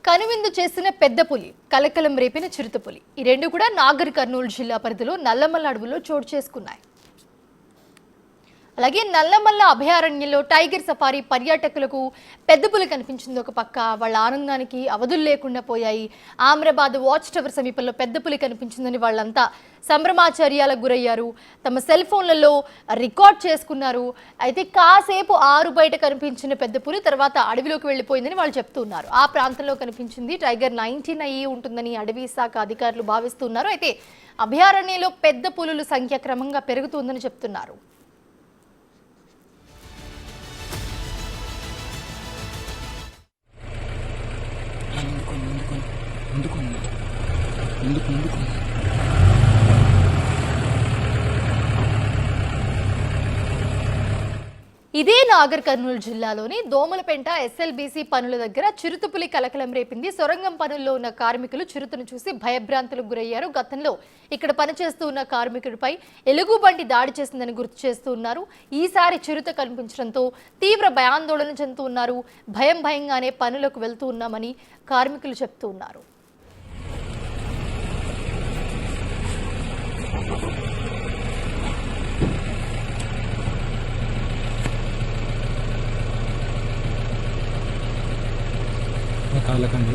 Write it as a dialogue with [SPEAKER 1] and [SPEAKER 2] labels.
[SPEAKER 1] కనువిందు చేసిన పెద్ద పులి, కలకలం రేపిన చిరుతపులి ఈ రెండు కూడా నాగర్ కర్నూలు జిల్లా పరిధిలో నల్లమల్ల అడవుల్లో చోటు చేసుకున్నాయి. అలాగే నల్లమల్ల అభయారణ్యంలో టైగర్ సఫారీ పర్యాటకులకు పెద్ద పులి కనిపించింది ఒక పక్క. వాళ్ళ ఆనందానికి అవధులు లేకుండా పోయాయి. ఆమ్రాబాద్ వాచ్ టవర్ సమీపంలో పెద్ద పులి కనిపించిందని వాళ్ళంతా సంభ్రమాచర్యాలకు గురయ్యారు. తమ సెల్ ఫోన్లలో రికార్డ్ చేసుకున్నారు. అయితే కాసేపు ఆరు బయట కనిపించిన పెద్ద పులి తర్వాత అడవిలోకి వెళ్ళిపోయిందని వాళ్ళు చెప్తున్నారు. ఆ ప్రాంతంలో కనిపించింది టైగర్ 19 అయ్యి ఉంటుందని అడవి శాఖ అధికారులు భావిస్తున్నారు. అయితే అభయారణ్యంలో పెద్ద పులుల సంఖ్య క్రమంగా పెరుగుతుందని చెప్తున్నారు. ఇదే నాగర్ కర్నూలు జిల్లాలోని దోమలపెంట ఎస్ఎల్బీసీ పనుల దగ్గర చిరుతపులి కలకలం రేపింది. సొరంగం పనుల్లో ఉన్న కార్మికులు చిరుతను చూసి భయభ్రాంతులకు గురయ్యారు. గతంలో ఇక్కడ పనిచేస్తూ ఉన్న కార్మికుడిపై ఎలుగుబంటి దాడి చేసిందని గుర్తు చేస్తూ ఉన్నారు. ఈసారి చిరుత కనిపించడంతో తీవ్ర భయాందోళన చెందుతూ ఉన్నారు. భయంగానే పనులకు వెళ్తూ ఉన్నామని కార్మికులు చెప్తూ ఉన్నారు.
[SPEAKER 2] కాళ్ళకండి